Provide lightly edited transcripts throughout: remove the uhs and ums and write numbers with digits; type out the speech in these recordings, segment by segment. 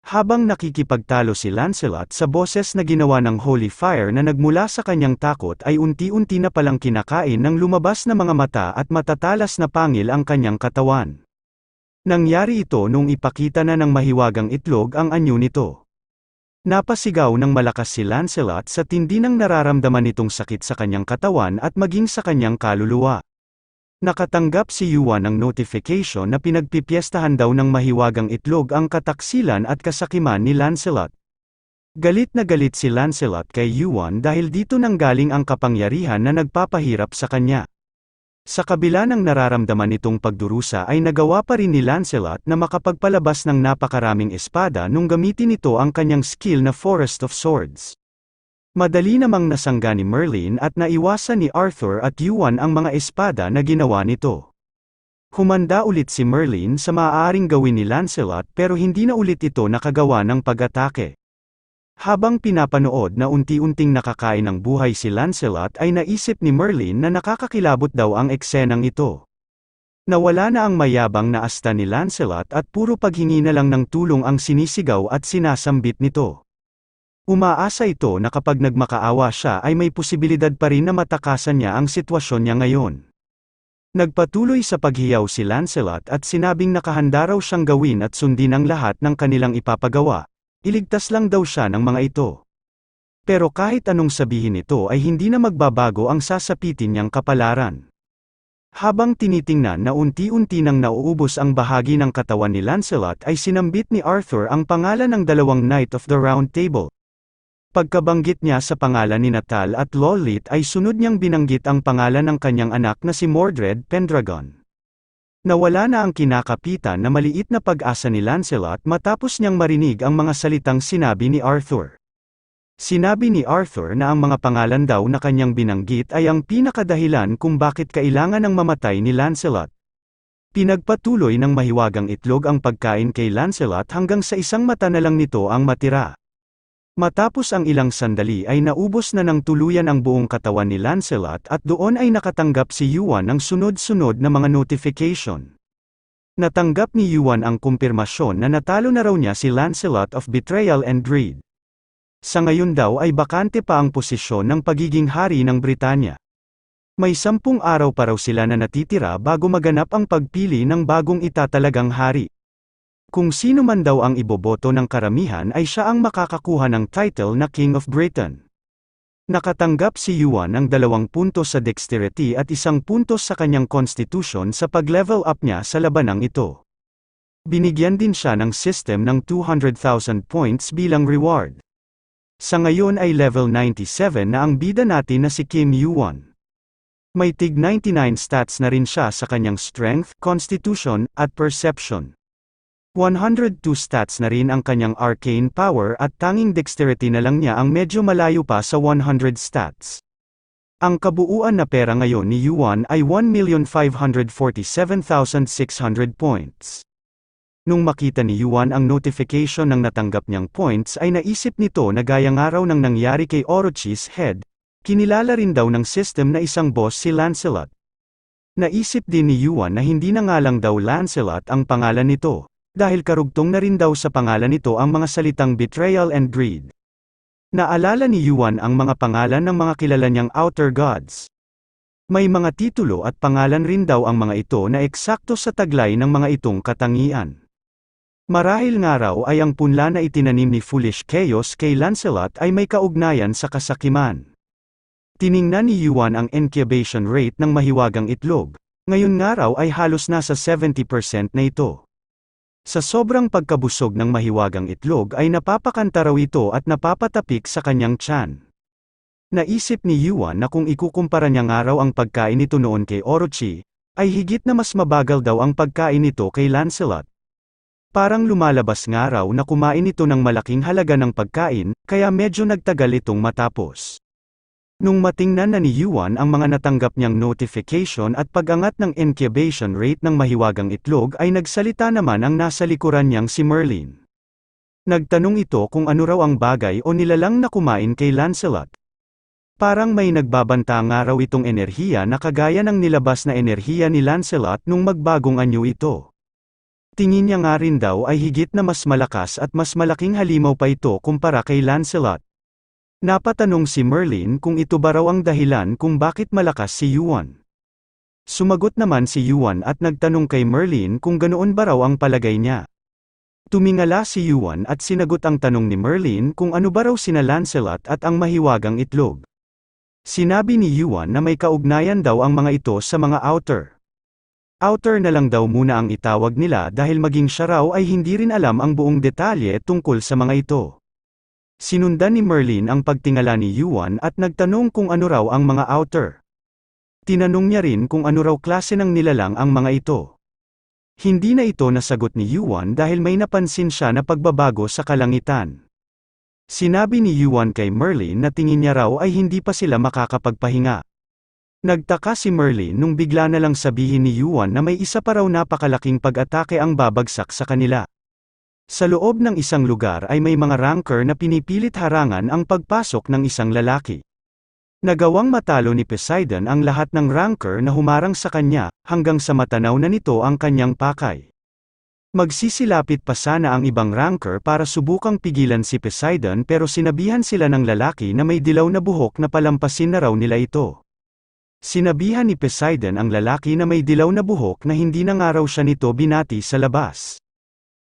Habang nakikipagtalo si Lancelot sa boses na ginawa ng Holy Fire na nagmula sa kanyang takot ay unti-unti na palang kinakain ng lumabas na mga mata at matatalas na pangil ang kanyang katawan. Nangyari ito nung ipakita na ng mahiwagang itlog ang anyo nito. Napasigaw ng malakas si Lancelot sa tindi ng nararamdaman nitong sakit sa kanyang katawan at maging sa kanyang kaluluwa. Nakatanggap si Yuan ng notification na pinagpipiestahan daw ng mahiwagang itlog ang kataksilan at kasakiman ni Lancelot. Galit na galit si Lancelot kay Yuan dahil dito nanggaling ang kapangyarihan na nagpapahirap sa kanya. Sa kabila ng nararamdaman nitong pagdurusa ay nagawa pa rin ni Lancelot na makapagpalabas ng napakaraming espada nung gamitin ito ang kanyang skill na Forest of Swords. Madali namang nasangga ni Merlin at naiwasan ni Arthur at Yuan ang mga espada na ginawa nito. Humanda ulit si Merlin sa maaaring gawin ni Lancelot pero hindi na ulit ito nakagawa ng pag-atake. Habang pinapanood na unti-unting nakakain ng buhay si Lancelot ay naisip ni Merlin na nakakakilabot daw ang eksenang ito. Nawala na ang mayabang na asta ni Lancelot at puro paghingi na lang ng tulong ang sinisigaw at sinasambit nito. Umaasa ito na kapag nagmakaawa siya ay may posibilidad pa rin na matakasan niya ang sitwasyon niya ngayon. Nagpatuloy sa paghiyaw si Lancelot at sinabing nakahanda raw siyang gawin at sundin ang lahat ng kanilang ipapagawa, iligtas lang daw siya ng mga ito. Pero kahit anong sabihin nito ay hindi na magbabago ang sasapitin niyang kapalaran. Habang tinitingnan na unti-unti nang nauubos ang bahagi ng katawan ni Lancelot ay sinambit ni Arthur ang pangalan ng dalawang Knight of the Round Table. Pagkabanggit niya sa pangalan ni Natal at Lollit ay sunod niyang binanggit ang pangalan ng kanyang anak na si Mordred Pendragon. Nawala na ang kinakapitan na maliit na pag-asa ni Lancelot matapos niyang marinig ang mga salitang sinabi ni Arthur. Sinabi ni Arthur na ang mga pangalan daw na kanyang binanggit ay ang pinakadahilan kung bakit kailangan ng mamatay ni Lancelot. Pinagpatuloy ng mahiwagang itlog ang pagkain kay Lancelot hanggang sa isang mata na lang nito ang matira. Matapos ang ilang sandali ay naubos na ng tuluyan ang buong katawan ni Lancelot at doon ay nakatanggap si Yuan ng sunod-sunod na mga notification. Natanggap ni Yuan ang kumpirmasyon na natalo na raw niya si Lancelot of Betrayal and Greed. Sa ngayon daw ay bakante pa ang posisyon ng pagiging hari ng Britanya. May 10 araw pa raw sila na natitira bago maganap ang pagpili ng bagong itatalagang hari. Kung sino man daw ang iboboto ng karamihan ay siya ang makakakuha ng title na King of Britain. Nakatanggap si Yuan ng 2 puntos sa dexterity at 1 puntos sa kanyang constitution sa pag-level up niya sa labanang ito. Binigyan din siya ng system ng 200,000 points bilang reward. Sa ngayon ay level 97 na ang bida natin na si Kim Yuan. May tig 99 stats na rin siya sa kanyang strength, constitution, at perception. 102 stats na rin ang kanyang arcane power at tanging dexterity na lang niya ang medyo malayo pa sa 100 stats. Ang kabuuan na pera ngayon ni Yuan ay 1,547,600 points. Nung makita ni Yuan ang notification ng natanggap niyang points ay naisip nito na gaya nga raw ng nangyari kay Orochi's Head, kinilala rin daw ng system na isang boss si Lancelot. Naisip din ni Yuan na hindi na nga lang daw Lancelot ang pangalan nito, dahil karugtong na rin daw sa pangalan nito ang mga salitang betrayal and greed. Naalala ni Yuan ang mga pangalan ng mga kilala niyang outer gods. May mga titulo at pangalan rin daw ang mga ito na eksakto sa taglay ng mga itong katangian. Marahil nga raw ay ang punla na itinanim ni Foolish Chaos kay Lancelot ay may kaugnayan sa kasakiman. Tiningnan ni Yuan ang incubation rate ng mahiwagang itlog. Ngayon nga raw ay halos nasa 70% na ito. Sa sobrang pagkabusog ng mahiwagang itlog ay napapakanta raw ito at napapatapik sa kanyang tiyan. Naisip ni Yuan na kung ikukumpara niya nga raw ang pagkain nito noon kay Orochi, ay higit na mas mabagal daw ang pagkain nito kay Lancelot. Parang lumalabas nga raw na kumain ito ng malaking halaga ng pagkain, kaya medyo nagtagal itong matapos. Nung matingnan na ni Yuan ang mga natanggap niyang notification at pag-angat ng incubation rate ng mahiwagang itlog ay nagsalita naman ang nasa likuran niyang si Merlin. Nagtanong ito kung ano raw ang bagay o nilalang na kumain kay Lancelot. Parang may nagbabanta nga raw itong enerhiya na kagaya ng nilabas na enerhiya ni Lancelot nung magbagong anyo ito. Tingin niya nga rin daw ay higit na mas malakas at mas malaking halimaw pa ito kumpara kay Lancelot. Napatanong si Merlin kung ito ba raw ang dahilan kung bakit malakas si Yuan. Sumagot naman si Yuan at nagtanong kay Merlin kung ganoon ba raw ang palagay niya. Tumingala si Yuan at sinagot ang tanong ni Merlin kung ano ba raw sina Lancelot at ang mahiwagang itlog. Sinabi ni Yuan na may kaugnayan daw ang mga ito sa mga outer. Outer na lang daw muna ang itawag nila dahil maging siya raw ay hindi rin alam ang buong detalye tungkol sa mga ito. Sinundan ni Merlin ang pagtingala ni Yuan at nagtanong kung ano raw ang mga outer. Tinanong niya rin kung ano raw klase ng nilalang ang mga ito. Hindi na ito nasagot ni Yuan dahil may napansin siya na pagbabago sa kalangitan. Sinabi ni Yuan kay Merlin na tingin niya raw ay hindi pa sila makakapagpahinga. Nagtaka si Merlin nung bigla na lang sabihin ni Yuan na may isa pa raw napakalaking pag-atake ang babagsak sa kanila. Sa loob ng isang lugar ay may mga ranker na pinipilit harangan ang pagpasok ng isang lalaki. Nagawang matalo ni Poseidon ang lahat ng ranker na humarang sa kanya, hanggang sa matanaw na nito ang kanyang pakay. Magsisilapit pa sana ang ibang ranker para subukang pigilan si Poseidon pero sinabihan sila ng lalaki na may dilaw na buhok na palampasin na raw nila ito. Sinabihan ni Poseidon ang lalaki na may dilaw na buhok na hindi na nga raw siya nito binati sa labas.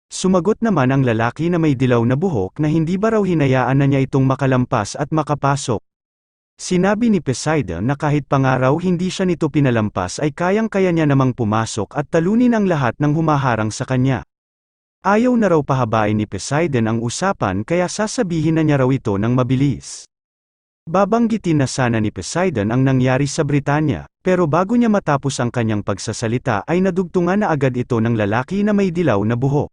Sumagot naman ang lalaki na may dilaw na buhok na hindi ba raw hinayaan na niya itong makalampas at makapasok. Sinabi ni Poseidon na kahit pa nga raw hindi siya nito pinalampas ay kayang-kaya niya namang pumasok at talunin ang lahat ng humaharang sa kanya. Ayaw na raw pahabain ni Poseidon ang usapan kaya sasabihin na niya raw ito ng mabilis. Babanggitin na sana ni Poseidon ang nangyari sa Britanya, pero bago niya matapos ang kanyang pagsasalita ay nadugtungan na agad ito ng lalaki na may dilaw na buhok.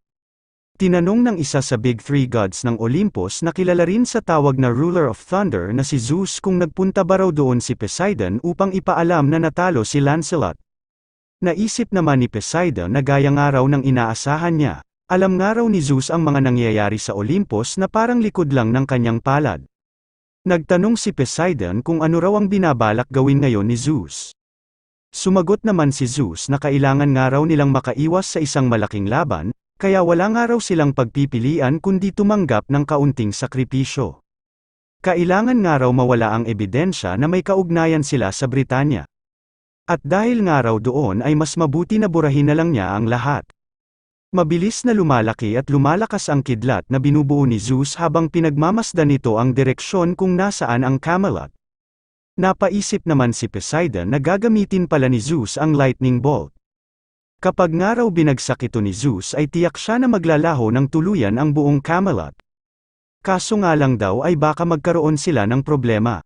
Tinanong ng isa sa Big Three Gods ng Olympus na kilala rin sa tawag na Ruler of Thunder na si Zeus kung nagpunta ba raw doon si Poseidon upang ipaalam na natalo si Lancelot. Naisip naman ni Poseidon na gaya nga raw ng inaasahan niya, alam nga raw ni Zeus ang mga nangyayari sa Olympus na parang likod lang ng kanyang palad. Nagtanong si Poseidon kung ano raw ang binabalak gawin ngayon ni Zeus. Sumagot naman si Zeus na kailangan nga raw nilang makaiwas sa isang malaking laban, kaya wala nga raw silang pagpipilian kundi tumanggap ng kaunting sakripisyo. Kailangan nga raw mawala ang ebidensya na may kaugnayan sila sa Britanya. At dahil nga raw doon ay mas mabuti na burahin na lang niya ang lahat. Mabilis na lumalaki at lumalakas ang kidlat na binubuo ni Zeus habang pinagmamasdan nito ang direksyon kung nasaan ang Camelot. Napaisip naman si Poseidon na gagamitin pala ni Zeus ang lightning bolt. Kapag nga raw binagsak ito ni Zeus ay tiyak siya na maglalaho ng tuluyan ang buong Camelot. Kaso nga lang daw ay baka magkaroon sila ng problema.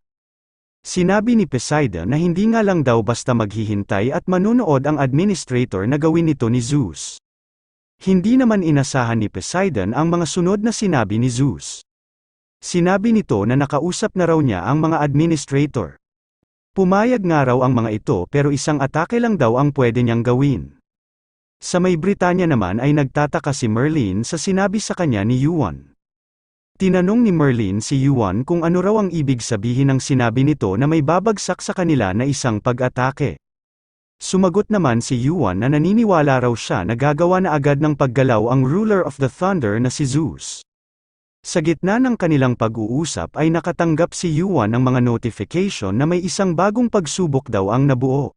Sinabi ni Poseidon na hindi nga lang daw basta maghihintay at manunood ang administrator na gawin ito ni Zeus. Hindi naman inasahan ni Poseidon ang mga sunod na sinabi ni Zeus. Sinabi nito na nakausap na raw niya ang mga administrator. Pumayag nga raw ang mga ito pero isang atake lang daw ang pwede niyang gawin. Sa may Britanya naman ay nagtataka si Merlin sa sinabi sa kanya ni Yuan. Tinanong ni Merlin si Yuan kung ano raw ang ibig sabihin ng sinabi nito na may babagsak sa kanila na isang pag-atake. Sumagot naman si Yuan na naniniwala raw siya na gagawa na agad ng paggalaw ang Ruler of the Thunder na si Zeus. Sa gitna ng kanilang pag-uusap ay nakatanggap si Yuan ng mga notification na may isang bagong pagsubok daw ang nabuo.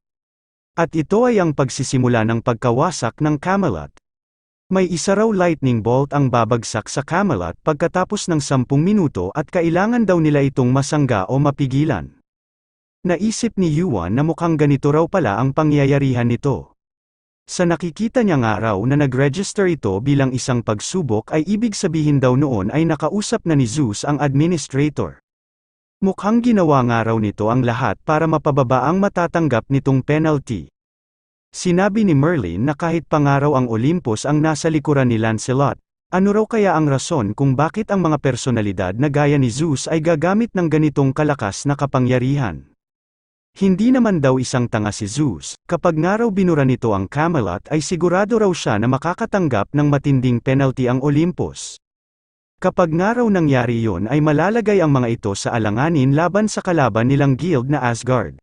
At ito ay ang pagsisimula ng pagkawasak ng Camelot. May isa raw lightning bolt ang babagsak sa Camelot pagkatapos ng 10 minuto at kailangan daw nila itong masangga o mapigilan. Naisip ni Yuan na mukhang ganito raw pala ang pangyayarihan nito. Sa nakikita niya nga raw na nag-register ito bilang isang pagsubok ay ibig sabihin daw noon ay nakausap na ni Zeus ang administrator. Mukhang ginawa nga raw nito ang lahat para mapababa ang matatanggap nitong penalty. Sinabi ni Merlin na kahit pa nga raw ang Olympus ang nasa likuran ni Lancelot, ano raw kaya ang rason kung bakit ang mga personalidad na gaya ni Zeus ay gagamit ng ganitong kalakas na kapangyarihan. Hindi naman daw isang tanga si Zeus, kapag nga raw binura nito ang Camelot ay sigurado raw siya na makakatanggap ng matinding penalty ang Olympus. Kapag nga raw nangyari yon ay malalagay ang mga ito sa alanganin laban sa kalaban nilang guild na Asgard.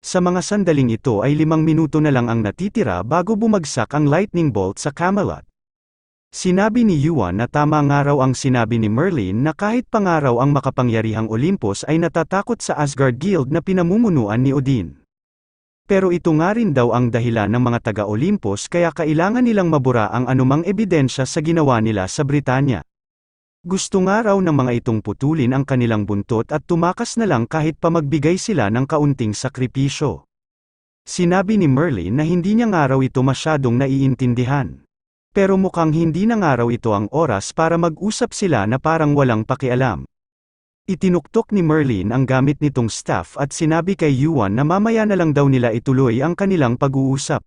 Sa mga sandaling ito ay 5 minuto na lang ang natitira bago bumagsak ang lightning bolt sa Camelot. Sinabi ni Yuan na tama nga raw ang sinabi ni Merlin na kahit pangaraw ang makapangyarihang Olympus ay natatakot sa Asgard Guild na pinamumunuan ni Odin. Pero ito nga rin daw ang dahilan ng mga taga-Olympus kaya kailangan nilang mabura ang anumang ebidensya sa ginawa nila sa Britanya. Gusto nga raw ng mga itong putulin ang kanilang buntot at tumakas na lang kahit pa magbigay sila ng kaunting sakripisyo. Sinabi ni Merlin na hindi niya nga raw ito masyadong naiintindihan. Pero mukhang hindi na nga raw ito ang oras para mag-usap sila na parang walang pakialam. Itinuktok ni Merlin ang gamit nitong staff at sinabi kay Yuan na mamaya na lang daw nila ituloy ang kanilang pag-uusap.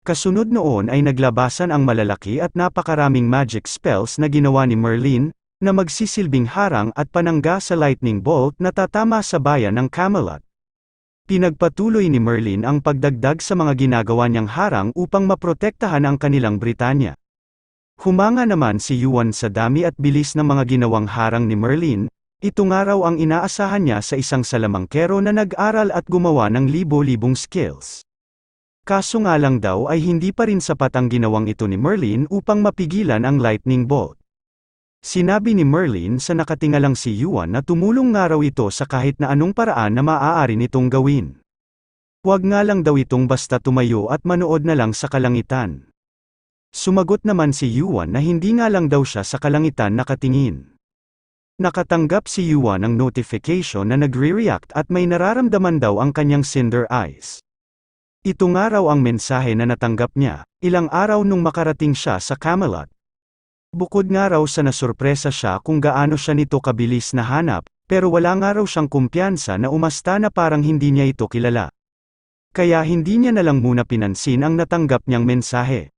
Kasunod noon ay naglabasan ang malalaki at napakaraming magic spells na ginawa ni Merlin, na magsisilbing harang at panangga sa lightning bolt na tatama sa bayan ng Camelot. Pinagpatuloy ni Merlin ang pagdagdag sa mga ginagawa niyang harang upang maprotektahan ang kanilang Britanya. Humanga naman si Yuan sa dami at bilis ng mga ginawang harang ni Merlin, ito nga raw ang inaasahan niya sa isang salamangkero na nag-aral at gumawa ng libo-libong skills. Kaso nga lang daw ay hindi pa rin sapat ang ginawang ito ni Merlin upang mapigilan ang lightning bolt. Sinabi ni Merlin sa nakatingalang si Yuan na tumulong nga raw ito sa kahit na anong paraan na maaari nitong gawin. Huwag nga lang daw itong basta tumayo at manood na lang sa kalangitan. Sumagot naman si Yuan na hindi nga lang daw siya sa kalangitan nakatingin. Nakatanggap si Yuan ng notification na nagre-react at may nararamdaman daw ang kanyang Cinder Eyes. Ito nga raw ang mensahe na natanggap niya, ilang araw nung makarating siya sa Camelot. Bukod nga raw sa nasurpresa siya kung gaano siya nito kabilis na hanap, pero wala nga raw siyang kumpiyansa na umasta na parang hindi niya ito kilala. Kaya hindi niya na lang muna pinansin ang natanggap niyang mensahe.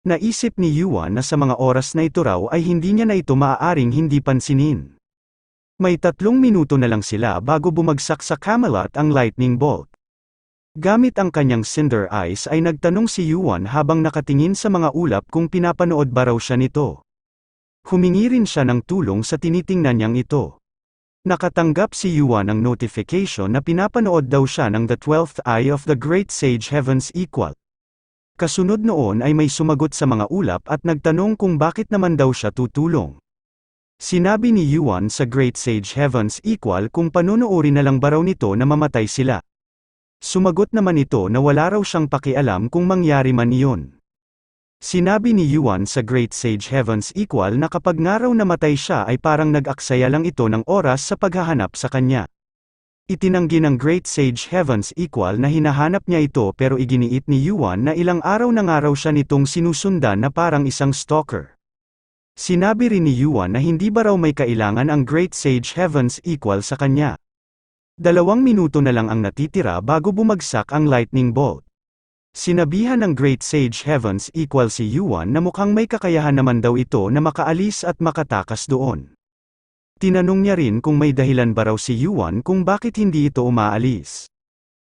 Naisip ni Yuan na sa mga oras na ito raw ay hindi niya na ito maaaring hindi pansinin. May 3 minuto na lang sila bago bumagsak sa Camelot ang lightning bolt. Gamit ang kanyang Cinder Eyes ay nagtanong si Yuan habang nakatingin sa mga ulap kung pinapanood ba raw siya nito. Humingi rin siya ng tulong sa tinitingnan niyang ito. Nakatanggap si Yuan ng notification na pinapanood daw siya ng The 12th Eye of the Great Sage Heaven's Equal. Kasunod noon ay may sumagot sa mga ulap at nagtanong kung bakit naman daw siya tutulong. Sinabi ni Yuan sa Great Sage Heaven's Equal kung panonoorin na lang ba raw nito na mamatay sila. Sumagot naman ito na wala raw siyang pakialam kung mangyari man iyon. Sinabi ni Yuan sa Great Sage Heaven's Equal na kapag nga raw namatay siya ay parang nag-aksaya lang ito ng oras sa paghahanap sa kanya. Itinanggi ng Great Sage Heaven's Equal na hinahanap niya ito pero iginiit ni Yuan na ilang araw na nga raw siya nitong sinusundan na parang isang stalker. Sinabi rin ni Yuan na hindi ba raw may kailangan ang Great Sage Heaven's Equal sa kanya. 2 minuto na lang ang natitira bago bumagsak ang lightning bolt. Sinabihan ng Great Sage Heaven's Equal si Yuan na mukhang may kakayahan naman daw ito na makaalis at makatakas doon. Tinanong niya rin kung may dahilan ba raw si Yuan kung bakit hindi ito umaalis.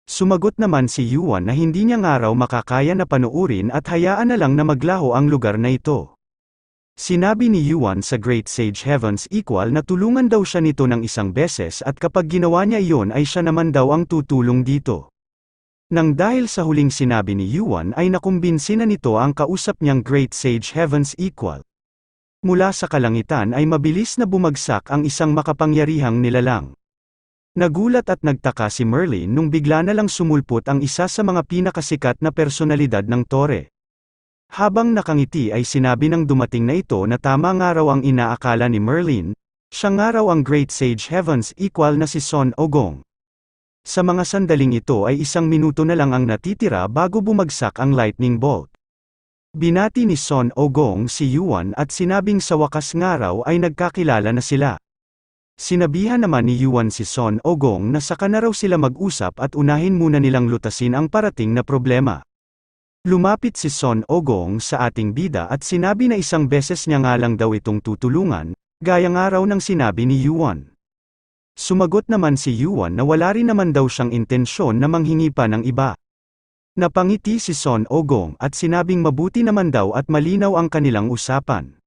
Sumagot naman si Yuan na hindi niya nga raw makakaya na panuurin at hayaan na lang na maglaho ang lugar na ito. Sinabi ni Yuan sa Great Sage Heaven's Equal na tulungan daw siya nito ng isang beses at kapag ginawa niya iyon ay siya naman daw ang tutulong dito. Nang dahil sa huling sinabi ni Yuan ay nakumbinsi na nito ang kausap niyang Great Sage Heaven's Equal. Mula sa kalangitan ay mabilis na bumagsak ang isang makapangyarihang nilalang. Nagulat at nagtaka si Merlin nung bigla na lang sumulpot ang isa sa mga pinakasikat na personalidad ng tore. Habang nakangiti ay sinabi ng dumating na ito na tama nga raw ang inaakala ni Merlin, siya nga raw ang Great Sage Heaven's Equal na si Son Ogong. Sa mga sandaling ito ay 1 minuto na lang ang natitira bago bumagsak ang lightning bolt. Binati ni Son Ogong si Yuan at sinabing sa wakas nga raw ay nagkakilala na sila. Sinabihan naman ni Yuan si Son Ogong na saka na raw sila mag-usap at unahin muna nilang lutasin ang parating na problema. Lumapit si Son Ogong sa ating bida at sinabi na isang beses niya nga lang daw itong tutulungan, gaya nga raw ng sinabi ni Yuan. Sumagot naman si Yuan na wala rin naman daw siyang intensyon na manghingi pa ng iba. Napangiti si Son Ogong at sinabing mabuti naman daw at malinaw ang kanilang usapan.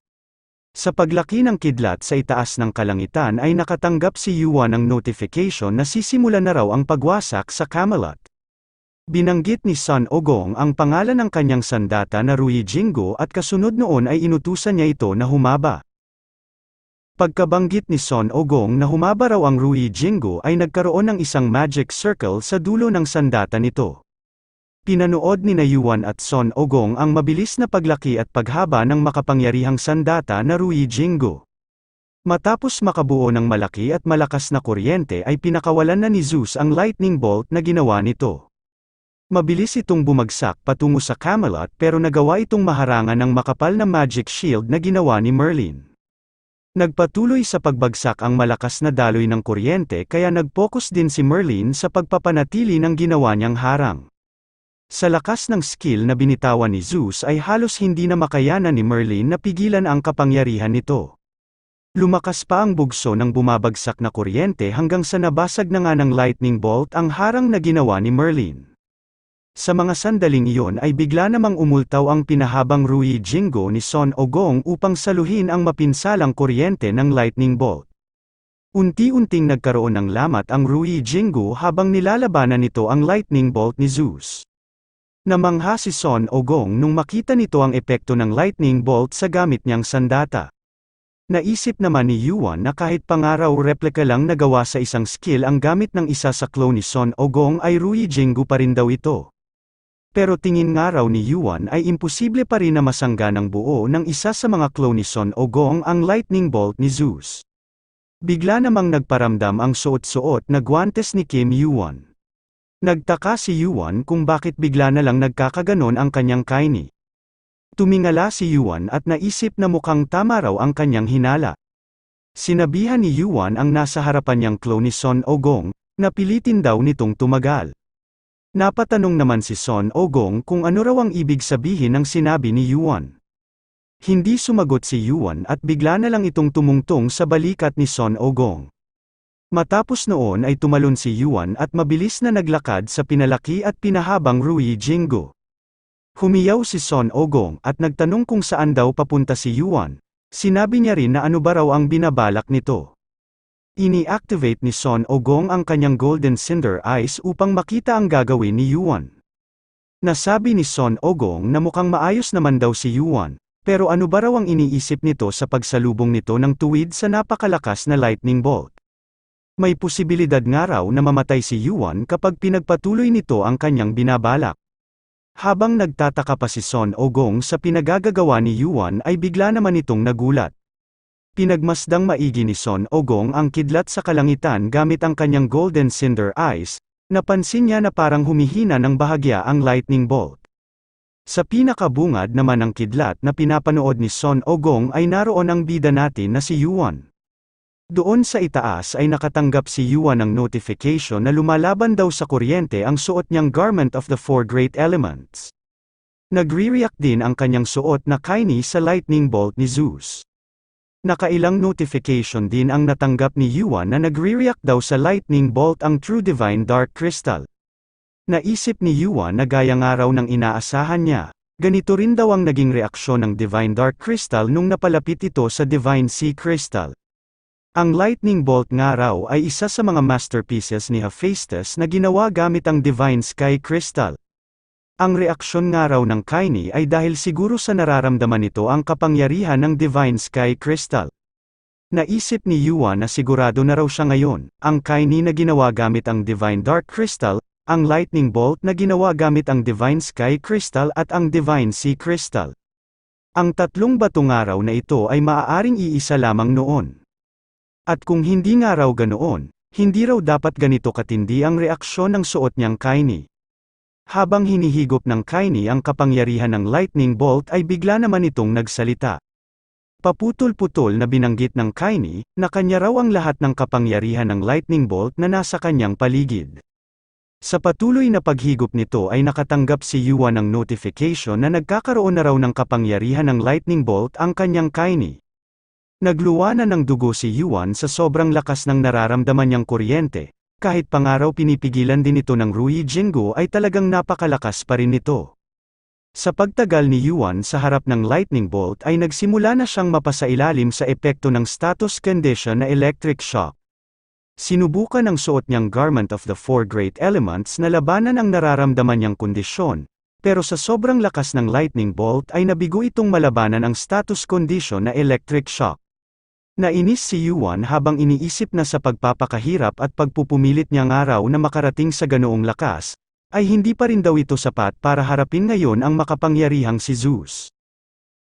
Sa paglaki ng kidlat sa itaas ng kalangitan ay nakatanggap si Yuan ng notification na sisimula na raw ang pagwasak sa Camelot. Binanggit ni Sun Ogong ang pangalan ng kanyang sandata na Rui Jinggu at kasunod noon ay inutusan niya ito na humaba. Pagkabanggit ni Sun Ogong na humaba raw ang Rui Jinggu ay nagkaroon ng isang magic circle sa dulo ng sandata nito. Pinanood ni na Yuan at Sun Ogong ang mabilis na paglaki at paghaba ng makapangyarihang sandata na Rui Jinggu. Matapos makabuo ng malaki at malakas na kuryente ay pinakawalan na ni Zeus ang lightning bolt na ginawa nito. Mabilis itong bumagsak patungo sa Camelot pero nagawa itong maharangan ng makapal na magic shield na ginawa ni Merlin. Nagpatuloy sa pagbagsak ang malakas na daloy ng kuryente kaya nag-focus din si Merlin sa pagpapanatili ng ginawa niyang harang. Sa lakas ng skill na binitawan ni Zeus ay halos hindi na makayanan ni Merlin na pigilan ang kapangyarihan nito. Lumakas pa ang bugso ng bumabagsak na kuryente hanggang sa nabasag na nga ng lightning bolt ang harang na ginawa ni Merlin. Sa mga sandaling iyon ay bigla namang umultaw ang pinahabang Rui Jinggu ni Sun Ogong upang saluhin ang mapinsalang kuryente ng lightning bolt. Unti-unting nagkaroon ng lamat ang Rui Jinggu habang nilalabanan nito ang lightning bolt ni Zeus. Namangha si Sun Ogong nung makita nito ang epekto ng lightning bolt sa gamit niyang sandata. Naisip naman ni Yuan na kahit pangaraw replika lang nagawa sa isang skill ang gamit ng isa sa clone ni Sun Ogong ay Rui Jinggu pa rin daw ito. Pero tingin nga raw ni Yuan ay imposible pa rin na masangga ng buo ng isa sa mga clone ni Sun Ogong ang lightning bolt ni Zeus. Bigla namang nagparamdam ang suot-suot na guwantes ni Kim Yuan. Nagtaka si Yuan kung bakit bigla na lang nagkakaganon ang kanyang kaini. Tumingala si Yuan at naisip na mukhang tama raw ang kanyang hinala. Sinabihan ni Yuan ang nasa harapan niyang clone ni Sun Ogong, na pilitin daw nitong tumagal. Napatanong naman si Sun Ogong kung ano raw ang ibig sabihin ng sinabi ni Yuan. Hindi sumagot si Yuan at bigla na lang itong tumungtong sa balikat ni Sun Ogong. Matapos noon ay tumalon si Yuan at mabilis na naglakad sa pinalaki at pinahabang Rui Jinggu. Humiyaw si Sun Ogong at nagtanong kung saan daw papunta si Yuan. Sinabi niya rin na ano ba raw ang binabalak nito. Ini-activate ni Sun Ogong ang kanyang Golden Cinder Eyes upang makita ang gagawin ni Yuan. Nasabi ni Sun Ogong na mukhang maayos naman daw si Yuan, pero ano ba raw ang iniisip nito sa pagsalubong nito ng tuwid sa napakalakas na lightning bolt. May posibilidad nga raw na mamatay si Yuan kapag pinagpatuloy nito ang kanyang binabalak. Habang nagtataka pa si Sun Ogong sa pinagagagawa ni Yuan ay bigla naman itong nagulat. Pinagmasdang maigi ni Sun Ogong ang kidlat sa kalangitan gamit ang kanyang Golden Cinder Eyes, napansin niya na parang humihina ng bahagya ang lightning bolt. Sa pinakabungad naman ng kidlat na pinapanood ni Sun Ogong ay naroon ang bida natin na si Yuan. Doon sa itaas ay nakatanggap si Yuan ng notification na lumalaban daw sa kuryente ang suot niyang Garment of the Four Great Elements. Nagre-react din ang kanyang suot na kaini sa lightning bolt ni Zeus. Nakailang notification din ang natanggap ni Yuan na nagre-react daw sa lightning bolt ang True Divine Dark Crystal. Naisip ni Yuan na gaya nga raw ng inaasahan niya, ganito rin daw ang naging reaksyon ng Divine Dark Crystal nung napalapit ito sa Divine Sea Crystal. Ang lightning bolt nga raw ay isa sa mga masterpieces ni Hephaestus na ginawa gamit ang Divine Sky Crystal. Ang reaksyon nga raw ng kaini ay dahil siguro sa nararamdaman nito ang kapangyarihan ng Divine Sky Crystal. Naisip ni Yuan na sigurado na raw siya ngayon, ang kaini na ginawa gamit ang Divine Dark Crystal, ang lightning bolt na ginawa gamit ang Divine Sky Crystal at ang Divine Sea Crystal. Ang tatlong batong araw na ito ay maaaring iisa lamang noon. At kung hindi nga raw ganoon, hindi raw dapat ganito katindi ang reaksyon ng suot niyang kaini. Habang hinihigop ng kaini ang kapangyarihan ng lightning bolt ay bigla naman itong nagsalita. Paputol-putol na binanggit ng kaini, na kanya raw ang lahat ng kapangyarihan ng lightning bolt na nasa kanyang paligid. Sa patuloy na paghigop nito ay nakatanggap si Yuan ng notification na nagkakaroon na raw ng kapangyarihan ng lightning bolt ang kanyang kaini. Nagluwa na ng dugo si Yuan sa sobrang lakas ng nararamdaman niyang kuryente, kahit pangaraw pinipigilan din ito ng Rui Jinggu ay talagang napakalakas pa rin nito. Sa pagtagal ni Yuan sa harap ng lightning bolt ay nagsimula na siyang mapasailalim sa epekto ng status condition na electric shock. Sinubukan ang suot niyang Garment of the Four Great Elements na labanan ang nararamdaman niyang kondisyon, pero sa sobrang lakas ng lightning bolt ay nabigo itong malabanan ang status condition na electric shock. Nainis si Yuan habang iniisip na sa pagpapakahirap at pagpupumilit niyang araw na makarating sa ganoong lakas, ay hindi pa rin daw ito sapat para harapin ngayon ang makapangyarihang si Zeus.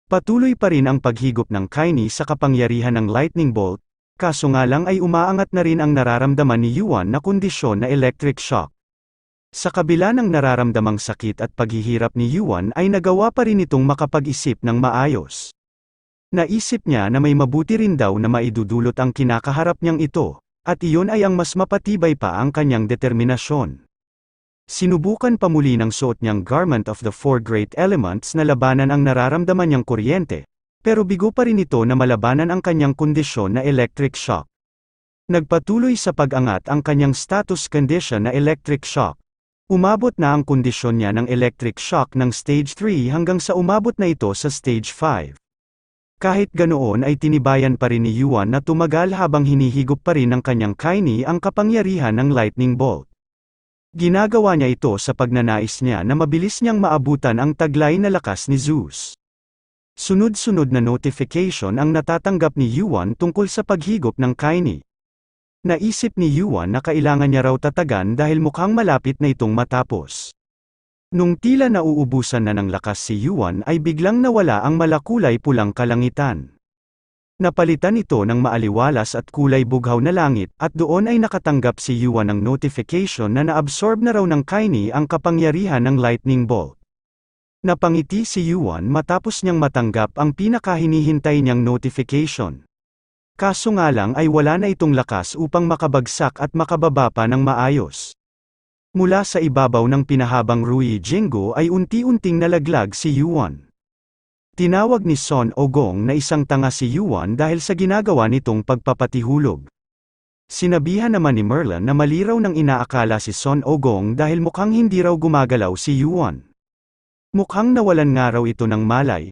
Patuloy pa rin ang paghigop ng Kaini sa kapangyarihan ng lightning bolt, kaso nga lang ay umaangat na rin ang nararamdaman ni Yuan na kondisyon na electric shock. Sa kabila ng nararamdamang sakit at paghihirap ni Yuan ay nagawa pa rin itong makapag-isip ng maayos. Naisip niya na may mabuti rin daw na maidudulot ang kinakaharap niyang ito, at iyon ay ang mas mapatibay pa ang kanyang determinasyon. Sinubukan pa muli ng suot niyang Garment of the Four Great Elements na labanan ang nararamdaman niyang kuryente, pero bigo pa rin ito na malabanan ang kanyang kondisyon na electric shock. Nagpatuloy sa pag-angat ang kanyang status condition na electric shock. Umabot na ang kondisyon niya ng electric shock ng stage 3 hanggang sa umabot na ito sa stage 5. Kahit ganoon ay tinibayan pa rin ni Yuan na tumagal habang hinihigop pa rin ng kanyang Kaini ang kapangyarihan ng lightning bolt. Ginagawa niya ito sa pagnanais niya na mabilis niyang maabutan ang taglay na lakas ni Zeus. Sunod-sunod na notification ang natatanggap ni Yuan tungkol sa paghigop ng Kaini. Naisip ni Yuan na kailangan niya raw tatagan dahil mukhang malapit na itong matapos. Nung tila nauubusan na ng lakas si Yuan ay biglang nawala ang malakulay pulang kalangitan. Napalitan ito ng maaliwalas at kulay bughaw na langit at doon ay nakatanggap si Yuan ng notification na naabsorb na raw ng Kaini ang kapangyarihan ng lightning bolt. Napangiti si Yuan matapos niyang matanggap ang pinakahinihintay niyang notification. Kaso nga lang ay wala na itong lakas upang makabagsak at makababa pa ng maayos. Mula sa ibabaw ng pinahabang Rui Jinggo ay unti-unting nalaglag si Yuan. Tinawag ni Son Ogong na isang tanga si Yuan dahil sa ginagawa nitong pagpapatihulog. Sinabihan naman ni Merlin na mali raw nang inaakala si Son Ogong dahil mukhang hindi raw gumagalaw si Yuan. Mukhang nawalan nga raw ito ng malay.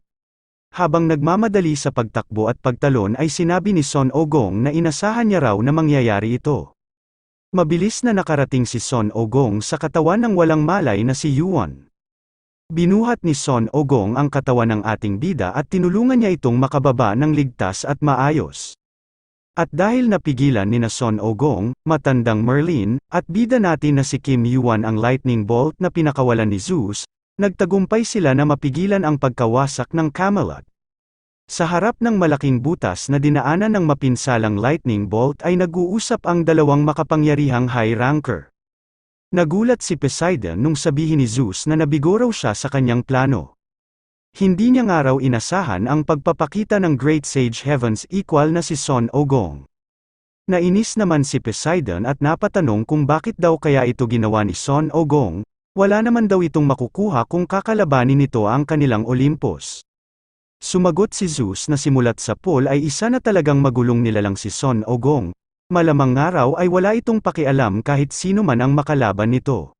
Habang nagmamadali sa pagtakbo at pagtalon ay sinabi ni Son Ogong na inasahan niya raw na mangyayari ito. Mabilis na nakarating si Son Ogong sa katawan ng walang malay na si Yuan. Binuhat ni Son Ogong ang katawan ng ating bida at tinulungan niya itong makababa ng ligtas at maayos. At dahil napigilan ni na Son Ogong, matandang Merlin, at bida natin na si Kim Yuan ang lightning bolt na pinakawalan ni Zeus, nagtagumpay sila na mapigilan ang pagkawasak ng Camelot. Sa harap ng malaking butas na dinaanan ng mapinsalang lightning bolt ay nag-uusap ang dalawang makapangyarihang high ranker. Nagulat si Poseidon nung sabihin ni Zeus na nabigo raw siya sa kanyang plano. Hindi niya nga raw inasahan ang pagpapakita ng Great Sage Heavens equal na si Son Ogong. Nainis naman si Poseidon at napatanong kung bakit daw kaya ito ginawa ni Son Ogong. Wala naman daw itong makukuha kung kakalabanin nito ang kanilang Olympus. Sumagot si Zeus na simulat sa pool ay isa na talagang magulong nilalang si Son Ogong. Malamang nga raw ay wala itong pakialam kahit sino man ang makalaban nito.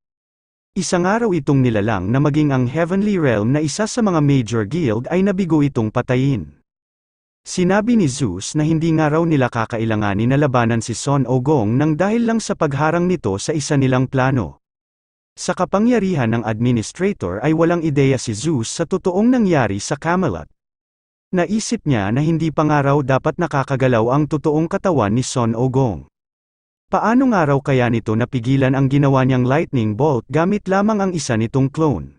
Isang araw itong nilalang na maging ang Heavenly Realm na isa sa mga major guild ay nabigo itong patayin. Sinabi ni Zeus na hindi nga raw nila kakailanganin na labanan si Son Ogong nang dahil lang sa pagharang nito sa isa nilang plano. Sa kapangyarihan ng administrator ay walang ideya si Zeus sa totoong nangyari sa Camelot. Naisip niya na hindi pa nga raw dapat nakakagalaw ang totoong katawan ni Son Ogong. Paano nga raw kaya nito napigilan ang ginawa niyang lightning bolt gamit lamang ang isa nitong clone?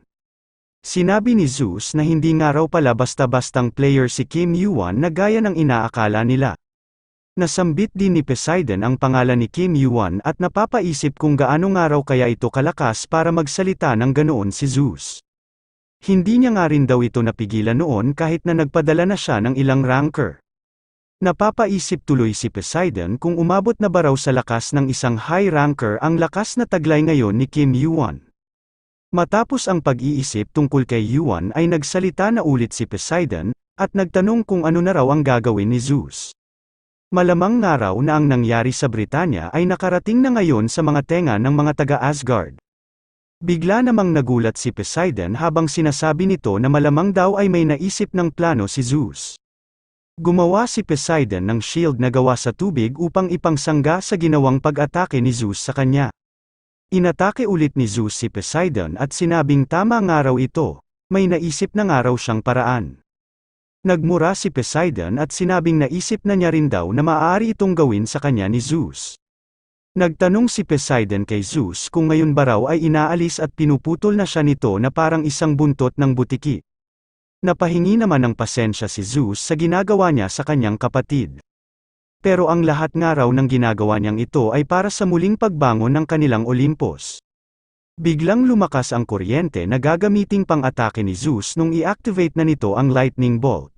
Sinabi ni Zeus na hindi nga raw pala basta-bastang player si Kim Yuan na gaya ng inaakala nila. Nasambit din ni Poseidon ang pangalan ni Kim Yuan at napapaisip kung gaano nga raw kaya ito kalakas para magsalita ng ganoon si Zeus. Hindi niya nga rin daw ito napigilan noon kahit na nagpadala na siya ng ilang ranker. Napapaisip tuloy si Poseidon kung umabot na ba raw sa lakas ng isang high ranker ang lakas na taglay ngayon ni Kim Yuan. Matapos ang pag-iisip tungkol kay Yuan ay nagsalita na ulit si Poseidon, at nagtanong kung ano na raw ang gagawin ni Zeus. Malamang nga raw na ang nangyari sa Britanya ay nakarating na ngayon sa mga tenga ng mga taga-Asgard. Bigla namang nagulat si Poseidon habang sinasabi nito na malamang daw ay may naisip ng plano si Zeus. Gumawa si Poseidon ng shield na gawa sa tubig upang ipangsangga sa ginawang pag-atake ni Zeus sa kanya. Inatake ulit ni Zeus si Poseidon at sinabing tama nga raw ito, may naisip na nga raw siyang paraan. Nagmura si Poseidon at sinabing naisip na niya rin daw na maaari itong gawin sa kanya ni Zeus. Nagtanong si Poseidon kay Zeus kung ngayon ba raw ay inaalis at pinuputol na siya nito na parang isang buntot ng butiki. Napahingi naman ng pasensya si Zeus sa ginagawa niya sa kanyang kapatid. Pero ang lahat nga raw ng ginagawa niyang ito ay para sa muling pagbangon ng kanilang Olympus. Biglang lumakas ang kuryente na gagamiting pang-atake ni Zeus nung i-activate na nito ang lightning bolt.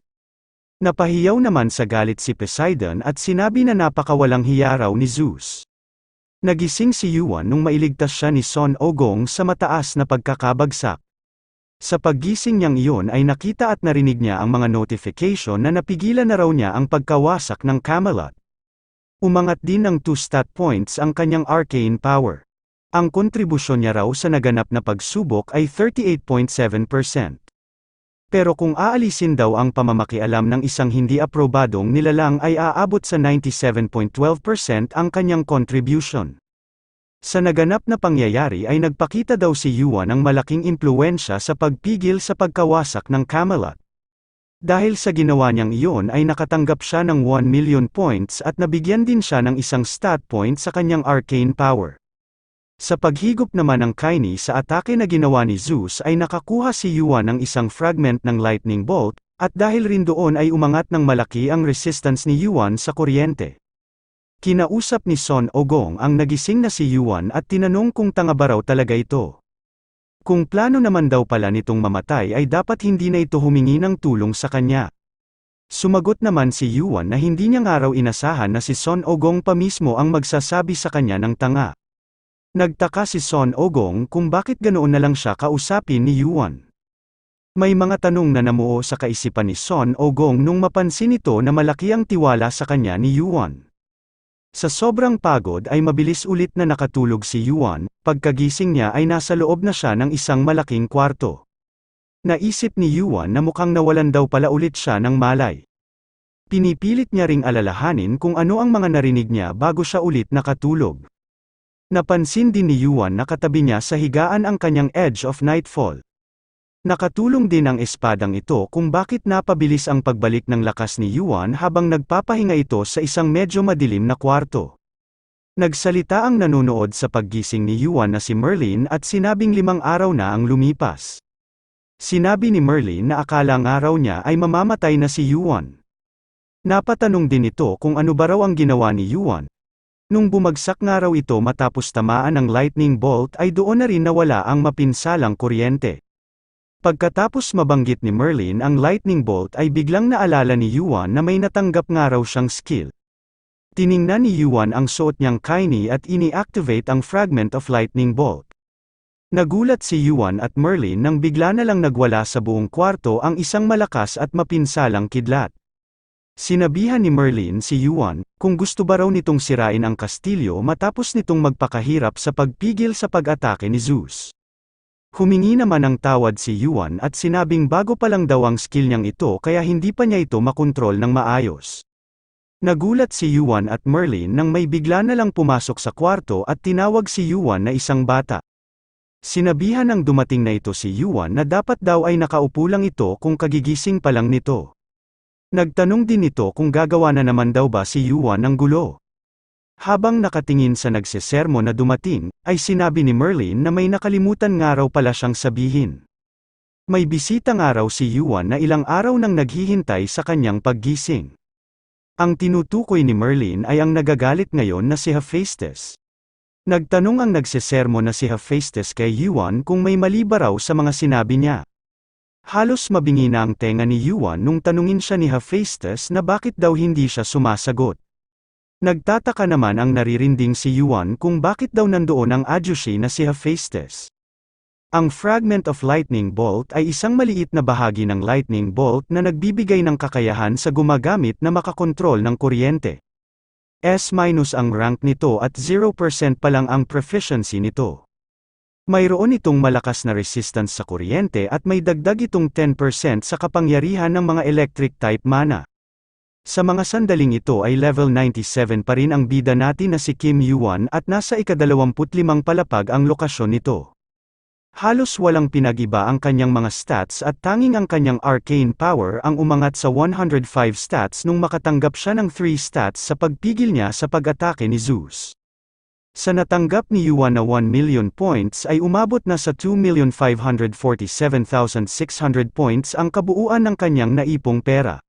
Napahiyaw naman sa galit si Poseidon at sinabi na napakawalang hiya raw ni Zeus. Nagising si Yuan nung mailigtas siya ni Son Ogong sa mataas na pagkakabagsak. Sa paggising niyang iyon ay nakita at narinig niya ang mga notification na napigilan na raw niya ang pagkawasak ng Camelot. Umangat din ng 2 stat points ang kanyang arcane power. Ang kontribusyon niya raw sa naganap na pagsubok ay 38.7%. Pero kung aalisin daw ang pamamakialam ng isang hindi aprobadong nilalang ay aabot sa 97.12% ang kanyang contribution. Sa naganap na pangyayari ay nagpakita daw si Yuan ng malaking impluwensya sa pagpigil sa pagkawasak ng Camelot. Dahil sa ginawa niyang iyon ay nakatanggap siya ng 1 million points at nabigyan din siya ng isang stat point sa kanyang arcane power. Sa paghigop naman ng Kaini sa atake na ginawa ni Zeus ay nakakuha si Yuan ng isang fragment ng lightning bolt, at dahil rin doon ay umangat ng malaki ang resistance ni Yuan sa kuryente. Kinausap ni Son Ogong ang nagising na si Yuan at tinanong kung tanga ba raw talaga ito. Kung plano naman daw pala nitong mamatay ay dapat hindi na ito humingi ng tulong sa kanya. Sumagot naman si Yuan na hindi niya nga raw inasahan na si Son Ogong pa mismo ang magsasabi sa kanya ng tanga. Nagtaka si Son Ogong kung bakit ganoon na lang siya kausapin ni Yuan. May mga tanong na namuo sa kaisipan ni Son Ogong nung mapansin ito na malaki ang tiwala sa kanya ni Yuan. Sa sobrang pagod ay mabilis ulit na nakatulog si Yuan, pagkagising niya ay nasa loob na siya ng isang malaking kwarto. Naisip ni Yuan na mukhang nawalan daw pala ulit siya ng malay. Pinipilit niya ring alalahanin kung ano ang mga narinig niya bago siya ulit nakatulog. Napansin din ni Yuan na katabi niya sa higaan ang kanyang Edge of Nightfall. Nakatulong din ang espadang ito kung bakit napabilis ang pagbalik ng lakas ni Yuan habang nagpapahinga ito sa isang medyo madilim na kwarto. Nagsalita ang nanonood sa paggising ni Yuan na si Merlin at sinabing 5 araw na ang lumipas. Sinabi ni Merlin na akala nga raw niya ay mamamatay na si Yuan. Napatanong din ito kung ano ba raw ang ginawa ni Yuan. Nung bumagsak nga raw ito matapos tamaan ng lightning bolt ay doon na rin nawala ang mapinsalang kuryente. Pagkatapos mabanggit ni Merlin ang lightning bolt ay biglang naalala ni Yuan na may natanggap nga raw siyang skill. Tiningnan ni Yuan ang suot niyang Kaini at ini-activate ang fragment of lightning bolt. Nagulat si Yuan at Merlin nang bigla na lang nagwala sa buong kwarto ang isang malakas at mapinsalang kidlat. Sinabihan ni Merlin si Yuan kung gusto ba raw nitong sirain ang kastilyo matapos nitong magpakahirap sa pagpigil sa pag-atake ni Zeus. Humingi naman ng tawad si Yuan at sinabing bago pa lang daw ang skill niyang ito kaya hindi pa niya ito makontrol ng maayos. Nagulat si Yuan at Merlin nang may bigla na lang pumasok sa kwarto at tinawag si Yuan na isang bata. Sinabihan ng dumating na ito si Yuan na dapat daw ay nakaupo lang ito kung kagigising pa lang nito. Nagtanong din ito kung gagawa na naman daw ba si Yuan ng gulo. Habang nakatingin sa nagsesermo na dumating, ay sinabi ni Merlin na may nakalimutan nga raw pala siyang sabihin. May bisita nga raw si Yuan na ilang araw nang naghihintay sa kanyang paggising. Ang tinutukoy ni Merlin ay ang nagagalit ngayon na si Hephaestus. Nagtanong ang nagsesermo na si Hephaestus kay Yuan kung may mali ba raw sa mga sinabi niya. Halos mabingi na ang tenga ni Yuan nung tanungin siya ni Hephaestus na bakit daw hindi siya sumasagot. Nagtataka naman ang naririnding si Yuan kung bakit daw nandoon ang adyushi na si Hephaestus. Ang fragment of lightning bolt ay isang maliit na bahagi ng lightning bolt na nagbibigay ng kakayahan sa gumagamit na makakontrol ng kuryente. S- ang rank nito at 0% pa lang ang proficiency nito. Mayroon itong malakas na resistance sa kuryente at may dagdag itong 10% sa kapangyarihan ng mga electric type mana. Sa mga sandaling ito ay level 97 pa rin ang bida natin na si Kim Yuan at nasa ika-25 palapag ang lokasyon nito. Halos walang pinag-iba ang kanyang mga stats at tanging ang kanyang arcane power ang umangat sa 105 stats nung makatanggap siya ng 3 stats sa pagpigil niya sa pag-atake ni Zeus. Sa natanggap ni Yuan na 1 million points ay umabot na sa 2,547,600 points ang kabuuan ng kanyang naipong pera.